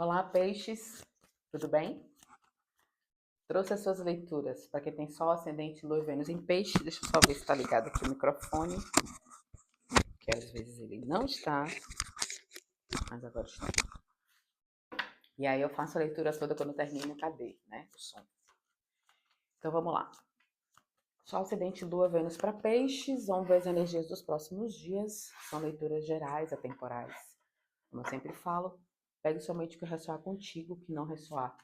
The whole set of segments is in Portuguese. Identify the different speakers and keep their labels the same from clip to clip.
Speaker 1: Olá, peixes, tudo bem? Trouxe as suas leituras para quem tem Sol, Ascendente, Lua e Vênus em Peixe. Deixa eu só ver se está ligado aqui o microfone, que às vezes ele não está, mas agora está. E aí eu faço a leitura toda quando termino, cadê, né? O som. Então vamos lá. Sol, Ascendente, Lua, Vênus para Peixes. Vamos ver as energias dos próximos dias. São leituras gerais, atemporais. Como eu sempre falo, pegue somente o que ressoar contigo, o que não ressoar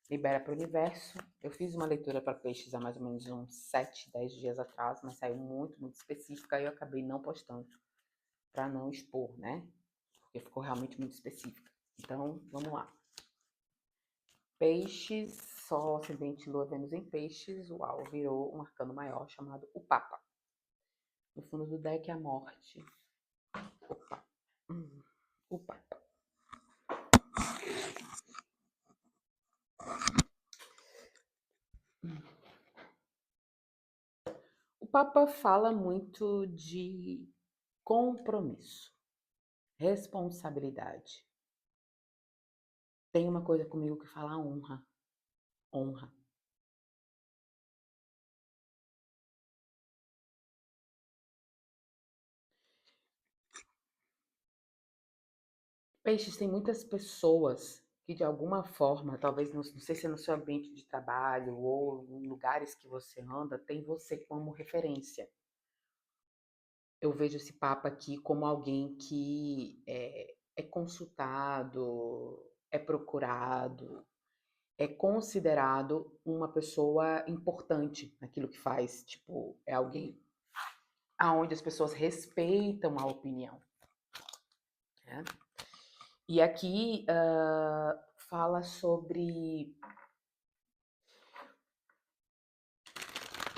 Speaker 1: libera para o universo. Eu fiz uma leitura para peixes há mais ou menos uns 7, 10 dias atrás, mas saiu muito específica e eu acabei não postando para não expor, né? Porque ficou realmente muito específica. Então, vamos lá. Peixes, Sol, Ascendente, Lua, Vênus em Peixes. Uau, virou um arcano maior chamado o Papa. No fundo do deck, a morte. Opa. O Papa. O Papa fala muito de compromisso, responsabilidade. Tem uma coisa comigo que fala honra. Honra. Peixes, tem muitas pessoas que de alguma forma, talvez não sei se é no seu ambiente de trabalho ou em lugares que você anda, tem você como referência. Eu vejo esse Papa aqui como alguém que é consultado, é procurado, é considerado uma pessoa importante naquilo que faz. Tipo, é alguém aonde as pessoas respeitam a opinião, né? E aqui fala sobre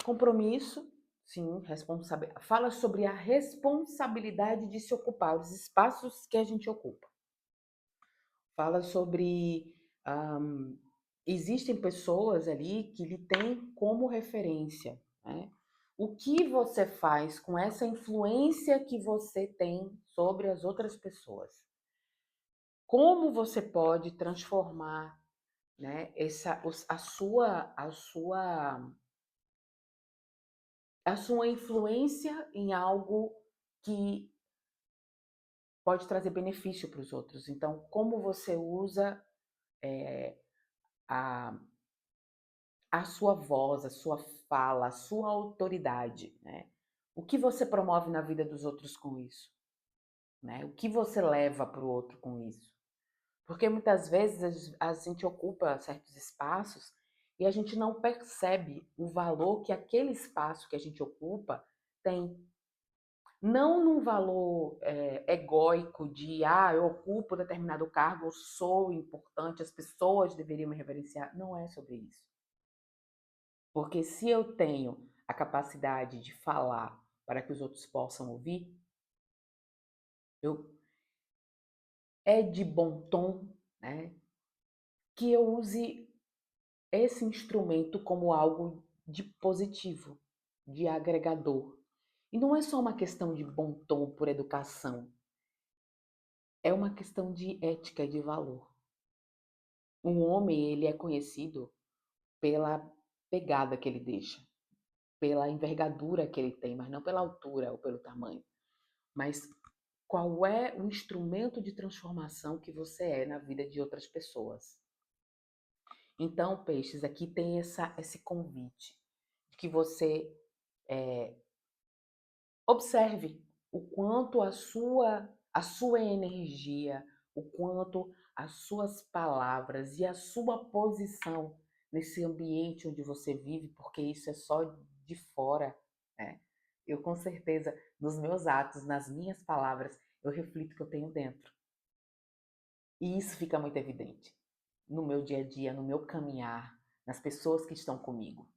Speaker 1: compromisso, sim, fala sobre a responsabilidade de se ocupar os espaços que a gente ocupa. Fala sobre existem pessoas ali que lhe têm como referência, né? O que você faz com essa influência que você tem sobre as outras pessoas? Como você pode transformar, né, a sua influência em algo que pode trazer benefício para os outros? Então, como você usa a, a sua voz, a sua fala, a sua autoridade, né? O que você promove na vida dos outros com isso, né? O que você leva para o outro com isso? Porque muitas vezes a gente ocupa certos espaços e a gente não percebe o valor que aquele espaço que a gente ocupa tem. Não num valor egóico de, eu ocupo determinado cargo, eu sou importante, as pessoas deveriam me reverenciar. Não é sobre isso. Porque se eu tenho a capacidade de falar para que os outros possam ouvir, eu, é de bom tom, né, que eu use esse instrumento como algo de positivo, de agregador. E não é só uma questão de bom tom por educação, é uma questão de ética e de valor. Um homem, ele é conhecido pela pegada que ele deixa, pela envergadura que ele tem, mas não pela altura ou pelo tamanho. Mas qual é o instrumento de transformação que você é na vida de outras pessoas? Então, peixes, aqui tem esse convite de que você observe o quanto a sua energia, o quanto as suas palavras e a sua posição nesse ambiente onde você vive, porque isso é só de fora, né? Eu com certeza, nos meus atos, nas minhas palavras, eu reflito o que eu tenho dentro. E isso fica muito evidente no meu dia a dia, no meu caminhar, nas pessoas que estão comigo.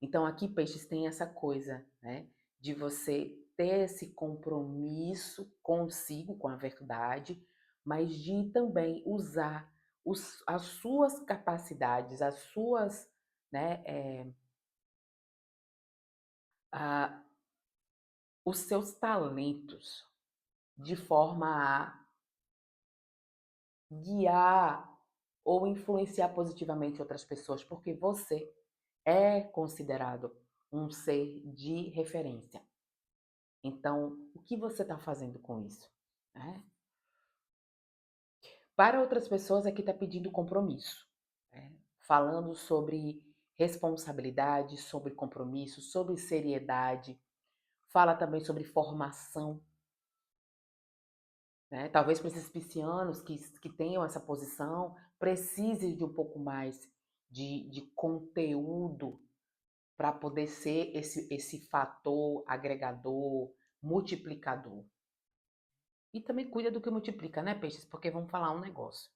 Speaker 1: Então, aqui, peixes, tem essa coisa, né, de você ter esse compromisso consigo, com a verdade, mas de também usar as suas capacidades, as suas, né, a, os seus talentos, de forma a guiar ou influenciar positivamente outras pessoas, porque você é considerado um ser de referência. Então, o que você está fazendo com isso? Né? Para outras pessoas, aqui está pedindo compromisso, né? Falando sobre responsabilidade, sobre compromisso, sobre seriedade. Fala também sobre formação, né? Talvez para esses piscianos que tenham essa posição, precise de um pouco mais de conteúdo para poder ser esse fator agregador, multiplicador. E também cuida do que multiplica, né, peixes? Porque vamos falar um negócio.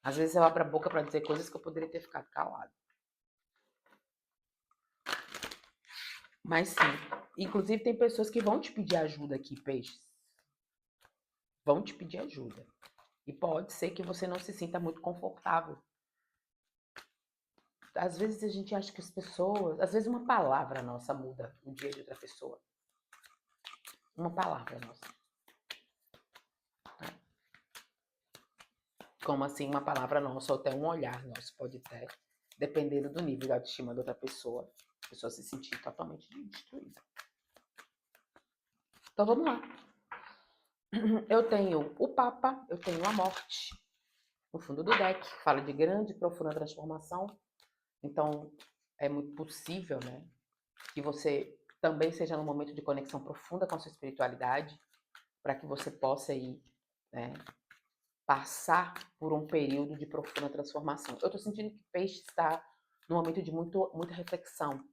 Speaker 1: Às vezes eu abro a boca para dizer coisas que eu poderia ter ficado calado. Mas sim, inclusive tem pessoas que vão te pedir ajuda aqui, peixes. Vão te pedir ajuda. E pode ser que você não se sinta muito confortável. Às vezes a gente acha que as pessoas... Às vezes uma palavra nossa muda o dia de outra pessoa. Uma palavra nossa. Como assim, uma palavra nossa ou até um olhar nosso pode ter, dependendo do nível de autoestima da outra pessoa, a pessoa se sentir totalmente destruída. Então vamos lá. Eu tenho o Papa, eu tenho a Morte no fundo do deck, que fala de grande e profunda transformação. Então é muito possível, né, que você também seja num momento de conexão profunda com a sua espiritualidade, para que você possa ir, né, passar por um período de profunda transformação. Eu estou sentindo que Peixe está num momento de muita reflexão,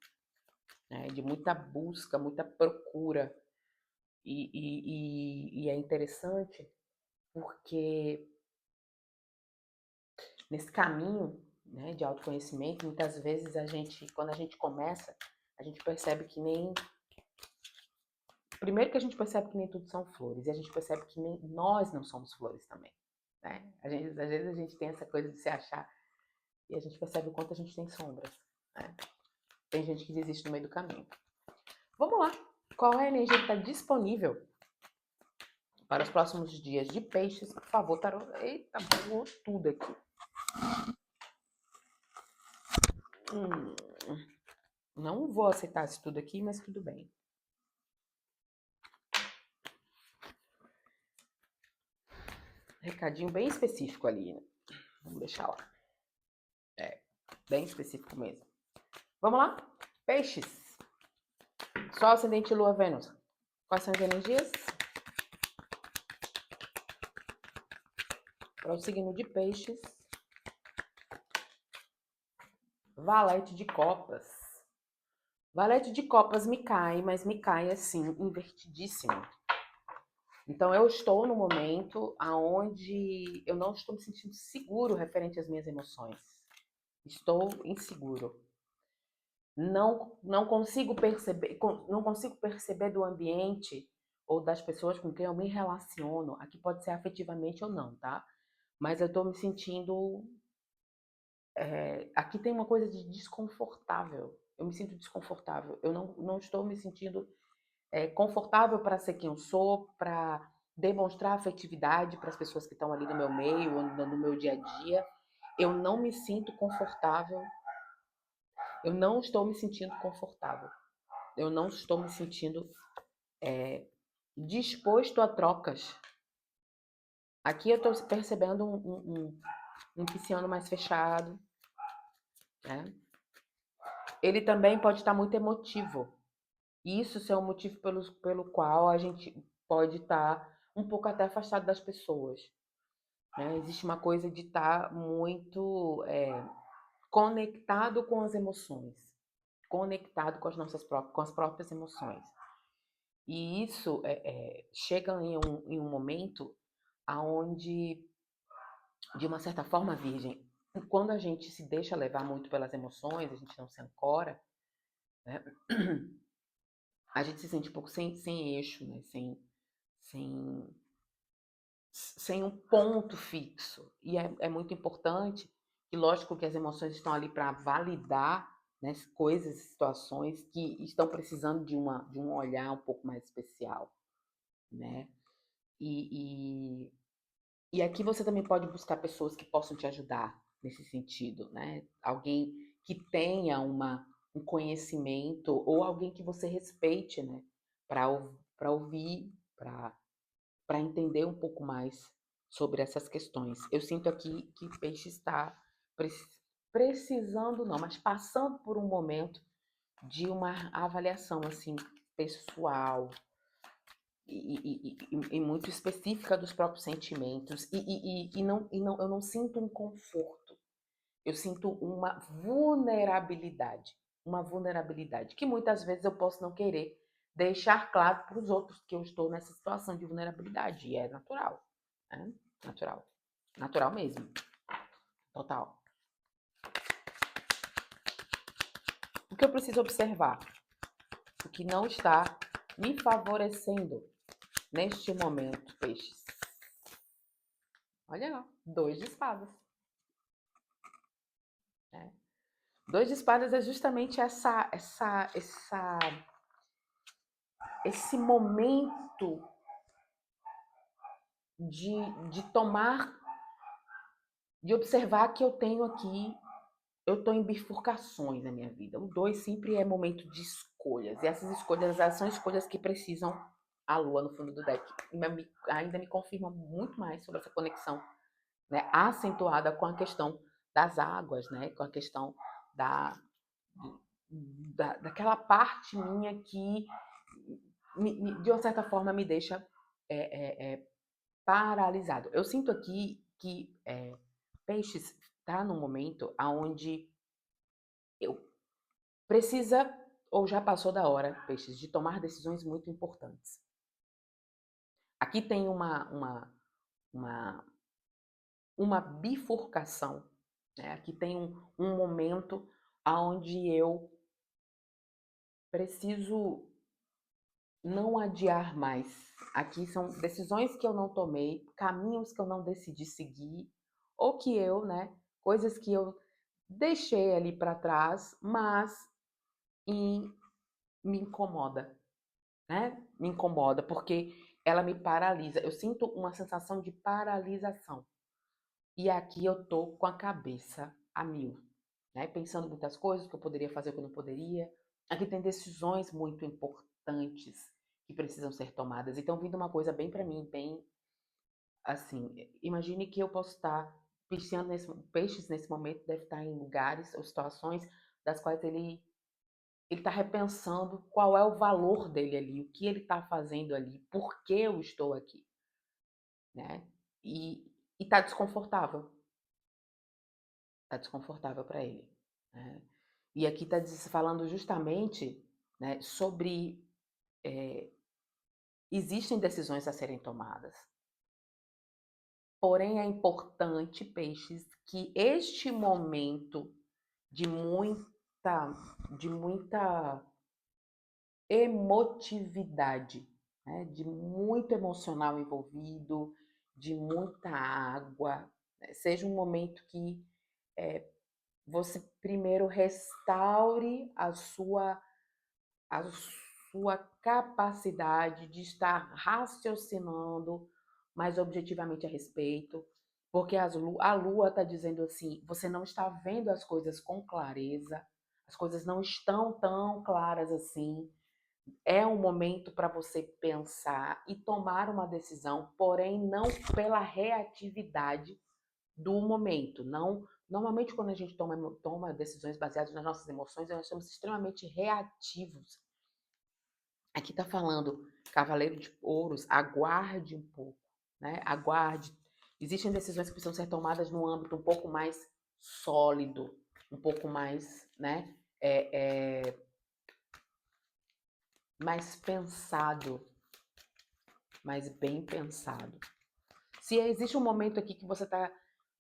Speaker 1: né? De muita busca, muita procura. E é interessante porque nesse caminho, né, de autoconhecimento, muitas vezes quando a gente começa, a gente percebe que nem... Primeiro que a gente percebe que nem tudo são flores, e a gente percebe que nem nós não somos flores também. Né? Às vezes a gente tem essa coisa de se achar e a gente percebe o quanto a gente tem sombras. Né? Tem gente que desiste no meio do caminho. Vamos lá. Qual é a energia que está disponível para os próximos dias de peixes? Por favor, tarô. Eita, voou tudo aqui. Não vou aceitar isso tudo aqui, mas tudo bem. Recadinho bem específico ali, né? Vamos deixar lá. É, bem específico mesmo. Vamos lá? Peixes. Sol, ascendente, lua, Vênus. Quais são as energias? Para o signo de peixes. Valete de copas. Valete de copas me cai, mas me cai assim, invertidíssimo. Então eu estou no momento aonde eu não estou me sentindo seguro referente às minhas emoções. Estou inseguro. Não consigo perceber do ambiente ou das pessoas com quem eu me relaciono. Aqui pode ser afetivamente ou não, tá? Mas eu estou me sentindo... aqui tem uma coisa de desconfortável. Eu me sinto desconfortável. Eu não estou me sentindo confortável para ser quem eu sou, para demonstrar afetividade para as pessoas que estão ali no meu meio, no meu dia a dia. Eu não me sinto confortável. Eu não estou me sentindo confortável. Eu não estou me sentindo disposto a trocas. Aqui eu estou percebendo um pisciano mais fechado. Né? Ele também pode estar muito emotivo. Isso é um motivo pelo qual a gente pode estar um pouco até afastado das pessoas. Né? Existe uma coisa de estar muito conectado com as emoções, conectado com com as próprias emoções. E isso chega em um momento aonde, de uma certa forma, Virgem, quando a gente se deixa levar muito pelas emoções, a gente não se ancora, né? A gente se sente um pouco sem eixo, né? Sem, sem um ponto fixo. E é muito importante, e lógico que as emoções estão ali para validar, né, coisas, situações que estão precisando de um olhar um pouco mais especial, né? E E aqui você também pode buscar pessoas que possam te ajudar nesse sentido, né? Alguém que tenha um conhecimento ou alguém que você respeite, né? Para ouvir, para entender um pouco mais sobre essas questões. Eu sinto aqui que o peixe está precisando, não, mas passando por um momento de uma avaliação assim pessoal, e muito específica dos próprios sentimentos e não eu não sinto um conforto, eu sinto uma vulnerabilidade que muitas vezes eu posso não querer deixar claro para os outros que eu estou nessa situação de vulnerabilidade, e é natural, né? Natural, natural mesmo, total. O que eu preciso observar? O que não está me favorecendo neste momento, peixes. Olha lá, 2 de espadas. Né? 2 de espadas é justamente esse momento de tomar, de observar que eu tenho aqui, eu estou em bifurcações na minha vida. O 2 sempre é momento de escolhas. E essas escolhas, elas são escolhas que precisam a lua no fundo do deck. Ainda me confirma muito mais sobre essa conexão, né, acentuada com a questão das águas, né, com a questão da, daquela parte minha que, de uma certa forma, me deixa paralisado. Eu sinto aqui que Peixes está num momento onde eu precisa, ou já passou da hora, Peixes, de tomar decisões muito importantes. Aqui tem uma, uma bifurcação, né? Aqui tem um momento onde eu preciso não adiar mais. Aqui são decisões que eu não tomei, caminhos que eu não decidi seguir, ou que eu, né, coisas que eu deixei ali para trás, mas em, me incomoda, né? Me incomoda porque ela me paralisa. Eu sinto uma sensação de paralisação. E aqui eu tô com a cabeça a mil, né? Pensando muitas coisas que eu poderia fazer, que eu não poderia. Aqui tem decisões muito importantes que precisam ser tomadas. Então, vindo uma coisa bem para mim, bem assim, imagine que eu posso estar peixes nesse momento deve estar em lugares ou situações das quais ele está repensando qual é o valor dele ali, o que ele está fazendo ali, por que eu estou aqui, né? E está desconfortável. Está desconfortável para ele. Né? E aqui está falando justamente, né, sobre existem decisões a serem tomadas. Porém, é importante, peixes, que este momento de de muita emotividade, né, de muito emocional envolvido, de muita água, né, seja um momento que você primeiro restaure a sua capacidade de estar raciocinando mais objetivamente a respeito, porque a lua está dizendo assim: você não está vendo as coisas com clareza, as coisas não estão tão claras assim. É um momento para você pensar e tomar uma decisão, porém não pela reatividade do momento. Não, normalmente quando a gente toma decisões baseadas nas nossas emoções, nós somos extremamente reativos. Aqui está falando, Cavaleiro de Ouros, aguarde um pouco, né? Aguarde. Existem decisões que precisam ser tomadas num âmbito um pouco mais sólido, um pouco mais, né? Mais pensado, mais bem pensado. Se existe um momento aqui que você está.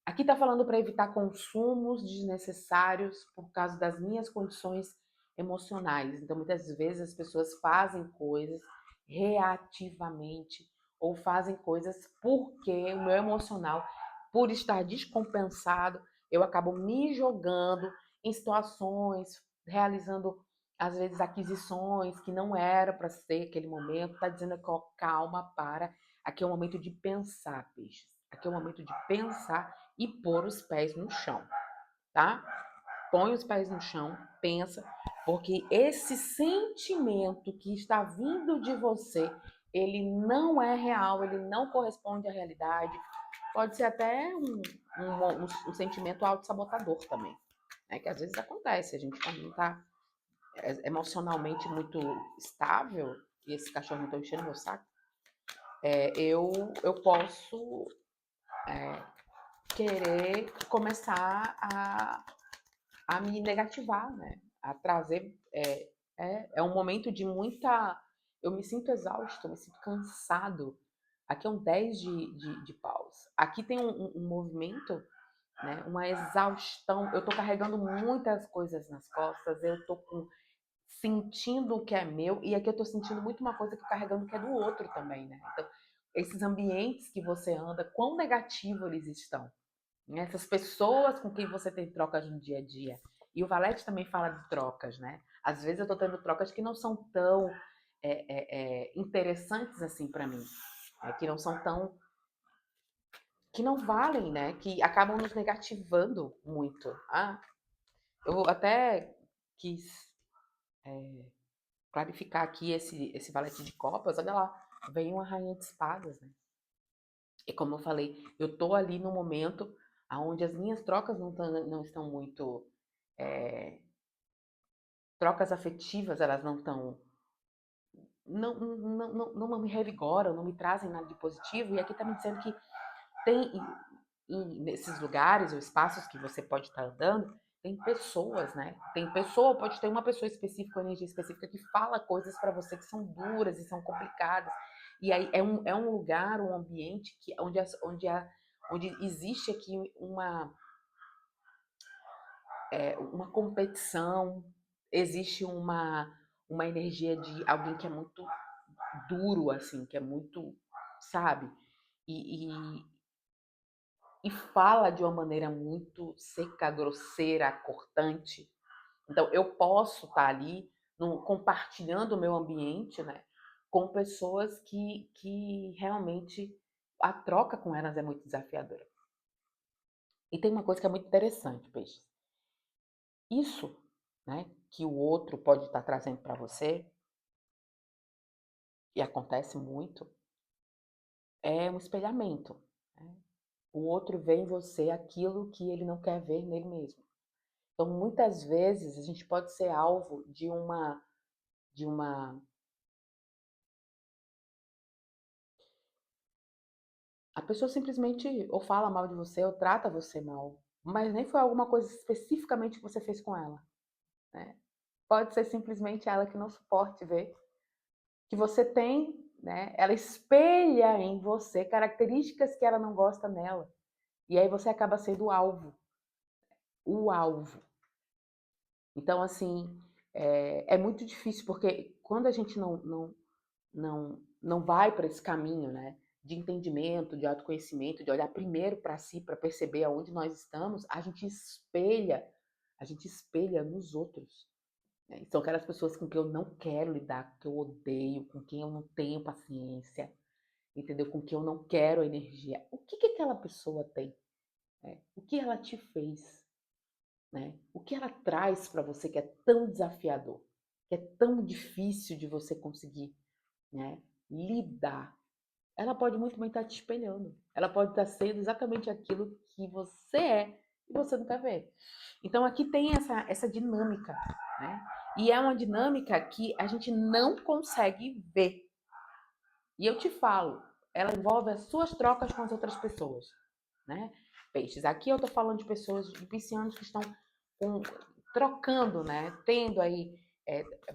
Speaker 1: Aqui está falando para evitar consumos desnecessários por causa das minhas condições emocionais. Então, muitas vezes as pessoas fazem coisas reativamente ou fazem coisas porque o meu emocional, por estar descompensado, eu acabo me jogando em situações, realizando às vezes aquisições que não era para ser aquele momento. Está dizendo que calma, para. Aqui é o momento de pensar, peixes. Aqui é o momento de pensar e pôr os pés no chão, tá? Põe os pés no chão, pensa, porque esse sentimento que está vindo de você, ele não é real, ele não corresponde à realidade. Pode ser até um sentimento autossabotador também, né? Que às vezes acontece, a gente quando não está emocionalmente muito estável, e esse cachorro não está enchendo meu saco, eu posso querer começar a me negativar, né? A trazer. É um momento de muita. Eu me sinto exausto, eu me sinto cansado. Aqui é um 10 de paus. Aqui tem um movimento, né? Uma exaustão. Eu tô carregando muitas coisas nas costas, eu tô sentindo o que é meu, e aqui eu tô sentindo muito uma coisa que eu carregando que é do outro também, né? Então, esses ambientes que você anda, quão negativo eles estão, né? Essas pessoas com quem você tem trocas no dia a dia. E o Valete também fala de trocas, né? Às vezes eu estou tendo trocas que não são tão interessantes assim para mim, que não são tão, que não valem, né? Que acabam nos negativando muito. Eu até quis clarificar aqui esse Valete de copas. Olha lá, vem uma rainha de espadas, né? E como eu falei, eu tô ali no momento onde as minhas trocas não estão muito. É, trocas afetivas, elas não estão. Não me revigoram, não me trazem nada de positivo. E aqui tá me dizendo que tem, nesses lugares ou espaços que você pode estar andando, tem pessoas, né? Tem pessoa, pode ter uma pessoa específica, uma energia específica que fala coisas para você que são duras e são complicadas. E aí é um lugar, um ambiente que, onde existe aqui uma competição, existe uma energia de alguém que é muito duro, assim, que é muito, sabe? E, e, e fala de uma maneira muito seca, grosseira, cortante. Então, eu posso estar ali compartilhando o meu ambiente, né, com pessoas que realmente a troca com elas é muito desafiadora. E tem uma coisa que é muito interessante, Peixe. Isso, né, que o outro pode estar trazendo para você, e acontece muito, é um espelhamento, né? O outro vê em você aquilo que ele não quer ver nele mesmo. Então, muitas vezes, a gente pode ser alvo de uma. A pessoa simplesmente ou fala mal de você ou trata você mal, mas nem foi alguma coisa especificamente que você fez com ela, né? Pode ser simplesmente ela que não suporte ver que você tem, né? Ela espelha em você características que ela não gosta nela. E aí você acaba sendo o alvo. Então, assim, é muito difícil, porque quando a gente não vai para esse caminho, né, de entendimento, de autoconhecimento, de olhar primeiro para si, para perceber aonde nós estamos, a gente espelha nos outros, né? São aquelas pessoas com quem eu não quero lidar, com quem eu odeio, com quem eu não tenho paciência, entendeu? Com quem eu não quero energia. O que que aquela pessoa tem, né? O que ela te fez, né? O que ela traz para você que é tão desafiador, que é tão difícil de você conseguir, né, lidar. Ela pode muito bem estar te espelhando. Ela pode estar sendo exatamente aquilo que você é e você não quer ver. Então aqui tem essa dinâmica, né? E é uma dinâmica que a gente não consegue ver. E eu te falo, ela envolve as suas trocas com as outras pessoas, né? Peixes. Aqui eu tô falando de pessoas, de piscianos que estão com, trocando, né? Tendo aí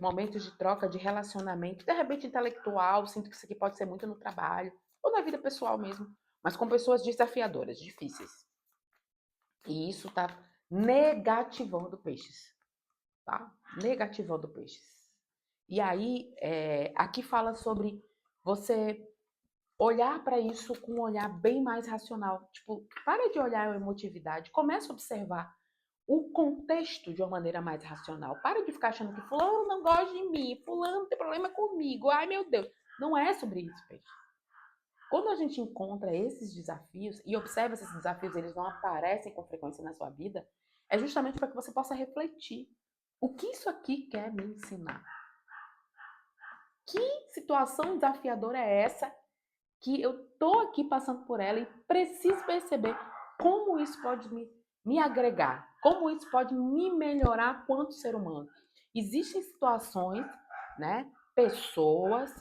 Speaker 1: momentos de troca, de relacionamento, de repente intelectual. Sinto que isso aqui pode ser muito no trabalho ou na vida pessoal mesmo, mas com pessoas desafiadoras, difíceis. E isso tá negativando peixes, tá? Negativando peixes. E aí, aqui fala sobre você olhar para isso com um olhar bem mais racional. Tipo, para de olhar a emotividade, começa a observar o contexto de uma maneira mais racional. Para de ficar achando que fulano não gosta de mim, fulano tem problema comigo, ai meu Deus. Não é sobre isso, peixe. Quando a gente encontra esses desafios e observa esses desafios, eles não aparecem com frequência na sua vida, é justamente para que você possa refletir. O que isso aqui quer me ensinar? Que situação desafiadora é essa que eu tô aqui passando por ela e preciso perceber como isso pode me agregar, como isso pode me melhorar quanto ser humano. Existem situações, né, pessoas,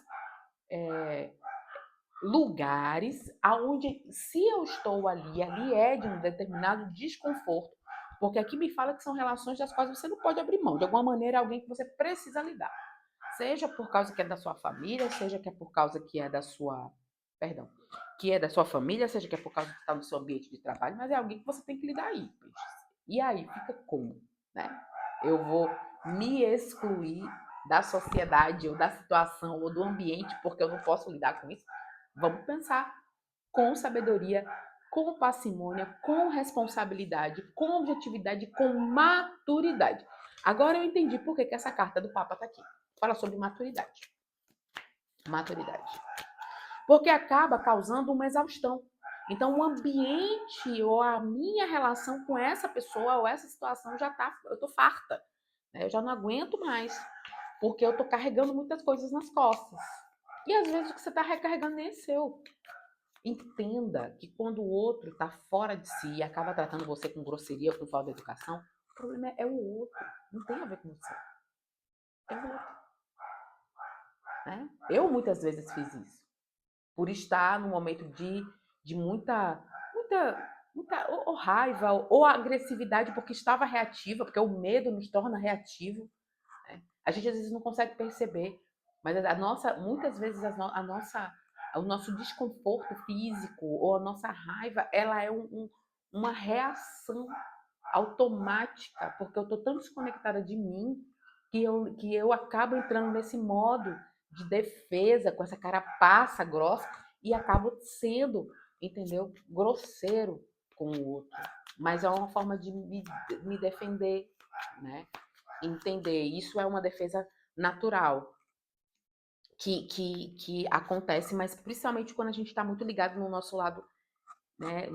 Speaker 1: lugares aonde se eu estou ali é de um determinado desconforto, porque aqui me fala que são relações das quais você não pode abrir mão, de alguma maneira é alguém que você precisa lidar. Seja por causa que é da sua família, seja que é por causa que é da sua, perdão, que é da sua família, seja que é por causa que está no seu ambiente de trabalho, mas é alguém que você tem que lidar aí. E aí fica como, né? Eu vou me excluir da sociedade ou da situação ou do ambiente porque eu não posso lidar com isso? Vamos pensar com sabedoria, com parcimônia, com responsabilidade, com objetividade, com maturidade. Agora eu entendi por que essa carta do Papa está aqui. Fala sobre maturidade. Maturidade. Porque acaba causando uma exaustão. Então, o ambiente ou a minha relação com essa pessoa ou essa situação já tá, eu tô farta. Né? Eu já não aguento mais. Porque eu tô carregando muitas coisas nas costas. E às vezes o que você tá recarregando nem é seu. Entenda que quando o outro está fora de si e acaba tratando você com grosseria ou com falta de educação, o problema é o outro. Não tem a ver com você. É o outro. Né? Eu muitas vezes fiz isso. Por estar num momento de muita ou raiva ou agressividade, porque estava reativa, porque o medo nos torna reativo. Né? A gente às vezes não consegue perceber, mas muitas vezes o nosso desconforto físico ou a nossa raiva, ela é uma reação automática, porque eu estou tão desconectada de mim que eu acabo entrando nesse modo de defesa, com essa carapaça grossa, e acabo sendo, entendeu, grosseiro com o outro. Mas é uma forma de me defender, né? Entender. Isso é uma defesa natural que acontece, mas principalmente quando a gente está muito ligado no nosso lado, né,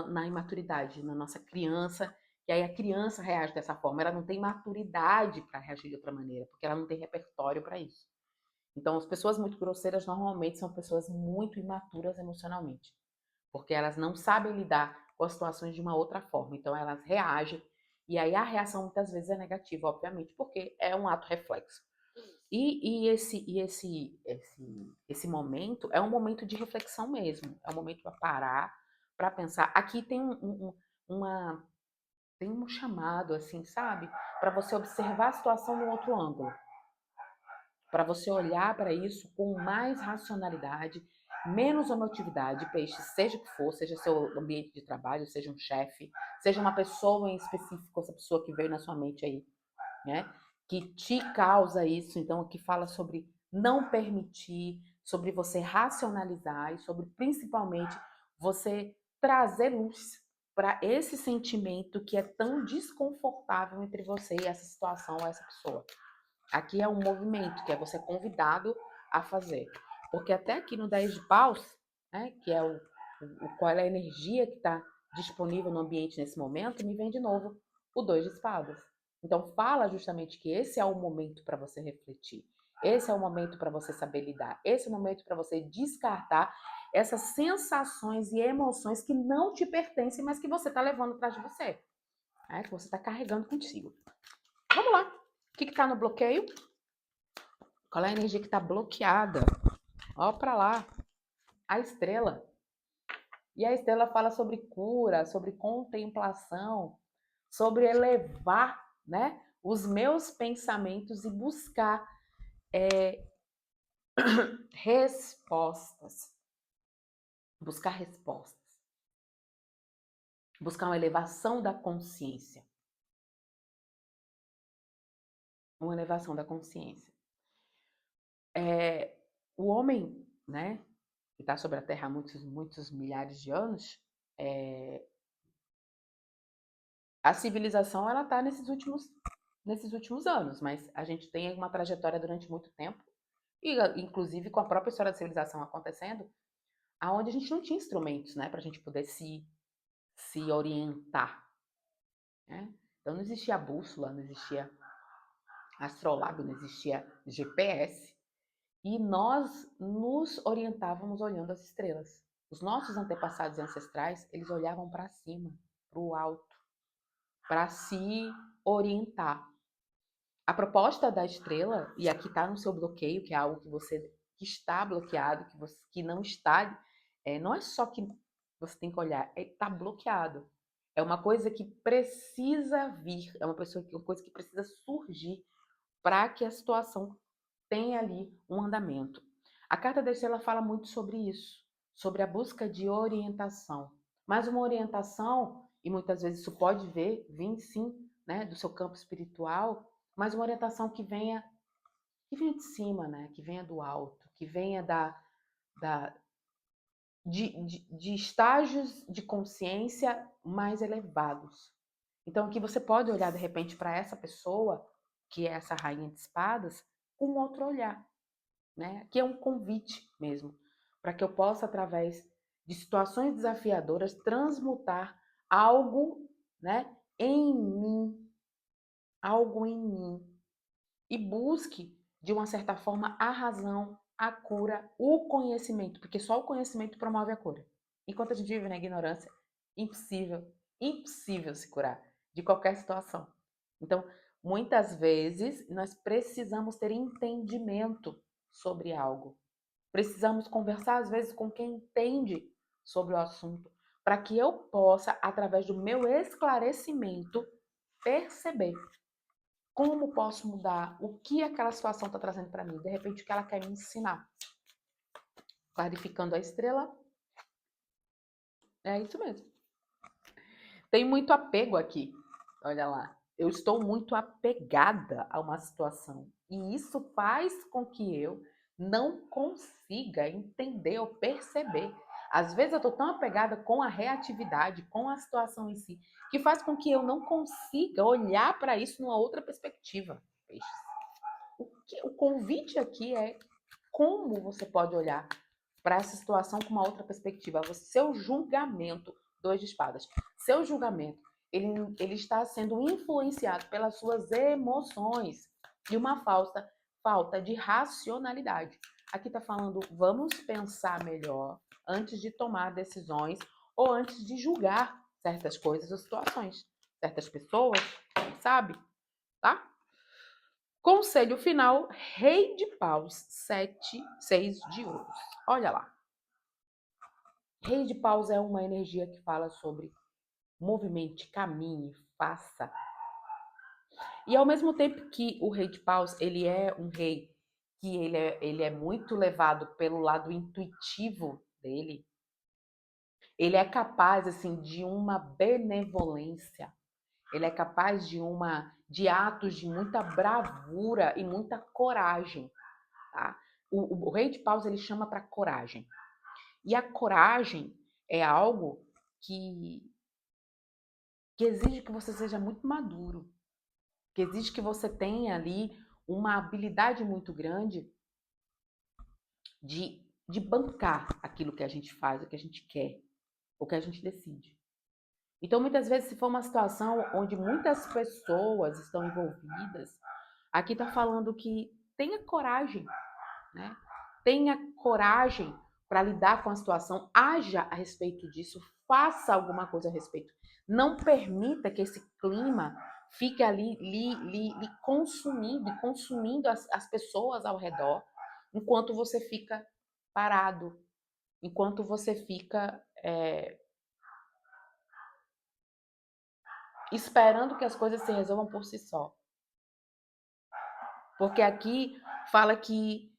Speaker 1: na imaturidade, na nossa criança, e aí a criança reage dessa forma, ela não tem maturidade para reagir de outra maneira, porque ela não tem repertório para isso. Então, as pessoas muito grosseiras normalmente são pessoas muito imaturas emocionalmente, porque elas não sabem lidar com as situações de uma outra forma. Então, elas reagem, e aí a reação muitas vezes é negativa, obviamente, porque é um ato reflexo. Esse momento é um momento de reflexão mesmo, é um momento para parar, para pensar. Aqui tem tem um chamado, assim, sabe? Para você observar a situação no outro ângulo, para você olhar para isso com mais racionalidade, menos emotividade, peixe, seja o que for, seja seu ambiente de trabalho, seja um chefe, seja uma pessoa em específico, essa pessoa que veio na sua mente aí, né? Que te causa isso, então, que fala sobre não permitir, sobre você racionalizar e sobre principalmente você trazer luz para esse sentimento que é tão desconfortável entre você e essa situação ou essa pessoa. Aqui é um movimento que é você convidado a fazer. Porque até aqui no 10 de paus, né, que é qual é a energia que está disponível no ambiente nesse momento, me vem de novo o 2 de espadas. Então fala justamente que esse é o momento para você refletir. Esse é o momento para você saber lidar. Esse é o momento para você descartar essas sensações e emoções que não te pertencem, mas que você está levando atrás de você. Né, que você está carregando contigo. Vamos lá. O que está no bloqueio? Qual é a energia que está bloqueada? Ó para lá. A estrela. E a estrela fala sobre cura, sobre contemplação, sobre elevar, né, os meus pensamentos e buscar respostas. Buscar respostas. Buscar uma elevação da consciência. Uma elevação da consciência. O homem, né, que está sobre a Terra há muitos milhares de anos, a civilização ela está nesses últimos anos, mas a gente tem uma trajetória durante muito tempo, e inclusive com a própria história da civilização acontecendo, aonde a gente não tinha instrumentos, né, para a gente poder se orientar, né? Então não existia bússola, não existia astrolábio, não existia GPS, e nós nos orientávamos olhando as estrelas. Os nossos antepassados e ancestrais, eles olhavam para cima, para o alto, para se orientar. A proposta da estrela, e aqui está no seu bloqueio, que é algo que você que está bloqueado, que não está, não é só que você tem que olhar, está bloqueado. É uma coisa que precisa vir, é uma coisa que precisa surgir para que a situação tenha ali um andamento. A carta da estrela fala muito sobre isso, sobre a busca de orientação. Mas uma orientação, e muitas vezes isso pode vir sim, né, do seu campo espiritual, mas uma orientação que venha de cima, né, que venha do alto, que venha da, de estágios de consciência mais elevados. Então, aqui você pode olhar de repente para essa pessoa, que é essa rainha de espadas, com um outro olhar, né? Que é um convite mesmo, para que eu possa, através de situações desafiadoras, transmutar algo, né, em mim, algo em mim, e busque, de uma certa forma, a razão, a cura, o conhecimento, porque só o conhecimento promove a cura. Enquanto a gente vive na ignorância, impossível, impossível se curar de qualquer situação. Então, muitas vezes, nós precisamos ter entendimento sobre algo. Precisamos conversar, às vezes, com quem entende sobre o assunto, para que eu possa, através do meu esclarecimento, perceber como posso mudar, o que aquela situação está trazendo para mim, de repente o que ela quer me ensinar. Clarificando a estrela, é isso mesmo. Tem muito apego aqui, olha lá. Eu estou muito apegada a uma situação e isso faz com que eu não consiga entender ou perceber. Às vezes eu estou tão apegada com a reatividade, com a situação em si, que faz com que eu não consiga olhar para isso numa outra perspectiva. O convite aqui é como você pode olhar para essa situação com uma outra perspectiva. Seu julgamento, dois de espadas, seu julgamento, ele está sendo influenciado pelas suas emoções e uma falta de racionalidade. Aqui está falando, vamos pensar melhor antes de tomar decisões ou antes de julgar certas coisas ou situações, certas pessoas, sabe? Tá? Conselho final, Rei de Paus, 6 de ouros. Olha lá. Rei de Paus é uma energia que fala sobre movimente, caminhe, faça. E ao mesmo tempo que o Rei de Paus, ele é um rei que ele é muito levado pelo lado intuitivo dele, ele é capaz assim de uma benevolência. Ele é capaz de atos de muita bravura e muita coragem. Tá? O Rei de Paus ele chama para coragem. E a coragem é algo que exige que você seja muito maduro, que exige que você tenha ali uma habilidade muito grande de bancar aquilo que a gente faz, o que a gente quer, o que a gente decide. Então, muitas vezes, se for uma situação onde muitas pessoas estão envolvidas, aqui está falando que tenha coragem, né? Tenha coragem para lidar com a situação, haja a respeito disso, faça alguma coisa a respeito. Não permita que esse clima fique ali lhe consumindo as pessoas ao redor, enquanto você fica parado, enquanto você fica esperando que as coisas se resolvam por si só. Porque aqui fala que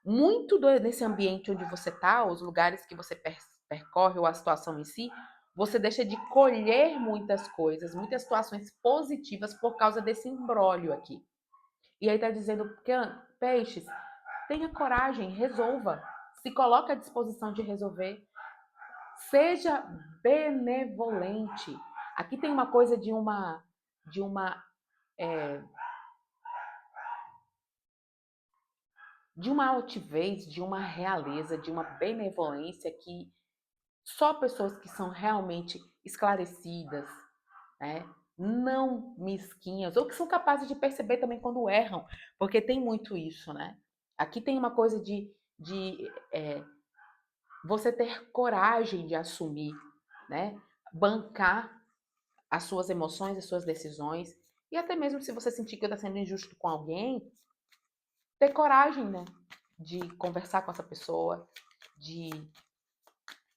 Speaker 1: muito desse ambiente onde você está, os lugares que você percorre ou a situação em si, você deixa de colher muitas coisas, muitas situações positivas por causa desse imbróglio aqui. E aí está dizendo que peixes, tenha coragem, resolva, se coloque à disposição de resolver, seja benevolente. Aqui tem uma coisa de uma é, de uma altivez, de uma realeza, de uma benevolência que só pessoas que são realmente esclarecidas, né, não mesquinhas, ou que são capazes de perceber também quando erram, porque tem muito isso, né? Aqui tem uma coisa de você ter coragem de assumir, né? Bancar as suas emoções, as suas decisões, e até mesmo se você sentir que está sendo injusto com alguém, ter coragem, né? De conversar com essa pessoa, de,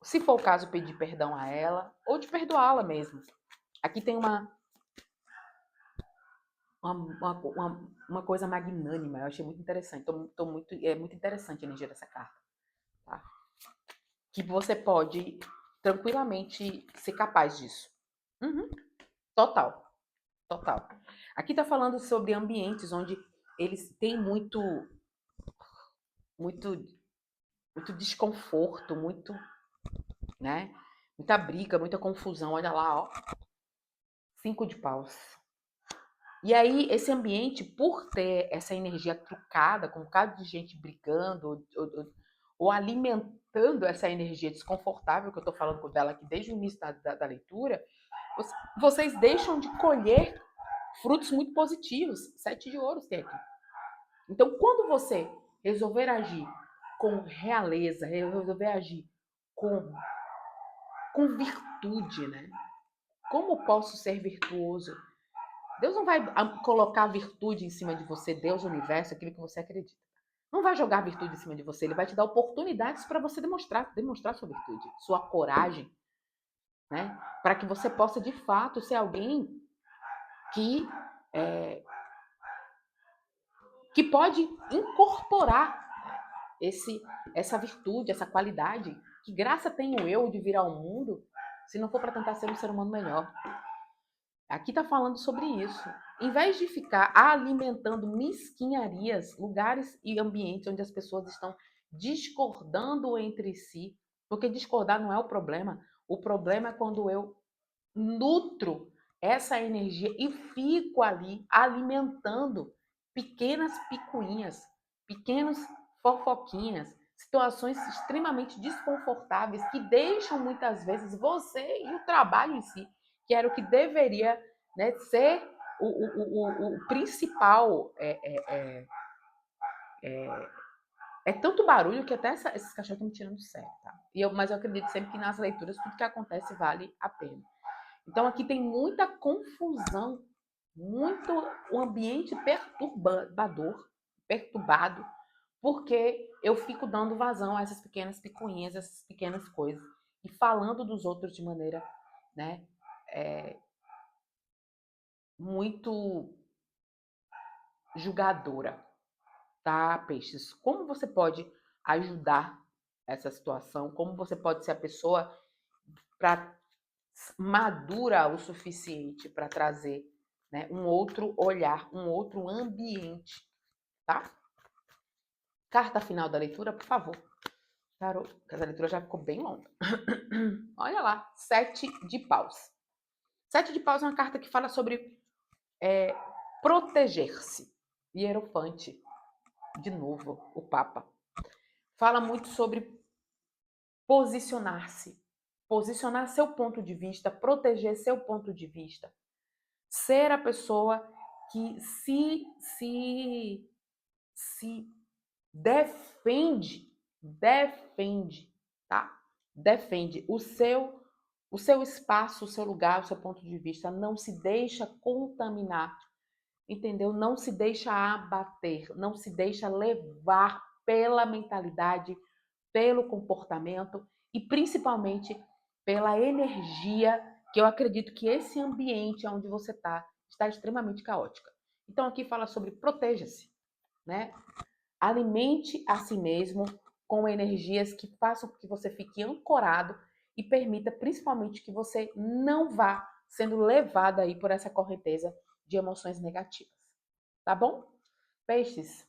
Speaker 1: se for o caso, pedir perdão a ela, ou de perdoá-la mesmo. Aqui tem uma coisa magnânima, eu achei muito interessante. É muito interessante a energia dessa carta. Tá? Que você pode tranquilamente ser capaz disso. Uhum, total, total. Aqui tá falando sobre ambientes onde eles têm muito, muito desconforto, né? Muita briga, muita confusão. Olha lá, ó. 5 de paus. E aí, esse ambiente, por ter essa energia trucada, com um bocado de gente brigando, ou alimentando essa energia desconfortável que eu estou falando dela aqui desde o início da leitura, vocês deixam de colher frutos muito positivos. 7 de ouros tem aqui. Então, quando você resolver agir com realeza, resolver agir com, com virtude, né? Como posso ser virtuoso? Deus não vai colocar virtude em cima de você, Deus, o universo, aquilo que você acredita. Não vai jogar virtude em cima de você, ele vai te dar oportunidades para você demonstrar sua virtude, sua coragem, né? Para que você possa de fato ser alguém que é, que pode incorporar essa virtude, essa qualidade. Que graça tenho eu de vir ao mundo se não for para tentar ser um ser humano melhor? Aqui está falando sobre isso. Em vez de ficar alimentando mesquinharias, lugares e ambientes onde as pessoas estão discordando entre si, porque discordar não é o problema é quando eu nutro essa energia e fico ali alimentando pequenas picuinhas, pequenas fofoquinhas, situações extremamente desconfortáveis que deixam muitas vezes você e o trabalho em si, que era o que deveria, né, ser o principal. É tanto barulho que até esses cachorros estão me tirando do sério, tá? Mas eu acredito sempre que nas leituras tudo que acontece vale a pena. Então aqui tem muita confusão, muito um ambiente perturbado, porque eu fico dando vazão a essas pequenas picuinhas, essas pequenas coisas, e falando dos outros de maneira, né, é, muito julgadora, tá, peixes? Como você pode ajudar essa situação? Como você pode ser a pessoa para madura o suficiente para trazer, né, um outro olhar, um outro ambiente, tá? Carta final da leitura, por favor. Tarô, porque essa leitura já ficou bem longa. Olha lá, 7 de paus. 7 de paus é uma carta que fala sobre proteger-se. Hierofante, de novo, o Papa. Fala muito sobre posicionar-se. Posicionar seu ponto de vista, proteger seu ponto de vista. Ser a pessoa que se defende, tá? Defende o seu espaço, o seu lugar, o seu ponto de vista, não se deixa contaminar, entendeu? Não se deixa abater, não se deixa levar pela mentalidade, pelo comportamento e principalmente pela energia que eu acredito que esse ambiente onde você está extremamente caótica. Então aqui fala sobre proteja-se, né? Alimente a si mesmo com energias que façam com que você fique ancorado e permita principalmente que você não vá sendo levado aí por essa correnteza de emoções negativas. Tá bom? Peixes,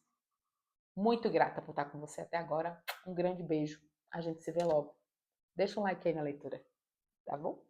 Speaker 1: muito grata por estar com você até agora. Um grande beijo. A gente se vê logo. Deixa um like aí na leitura, tá bom?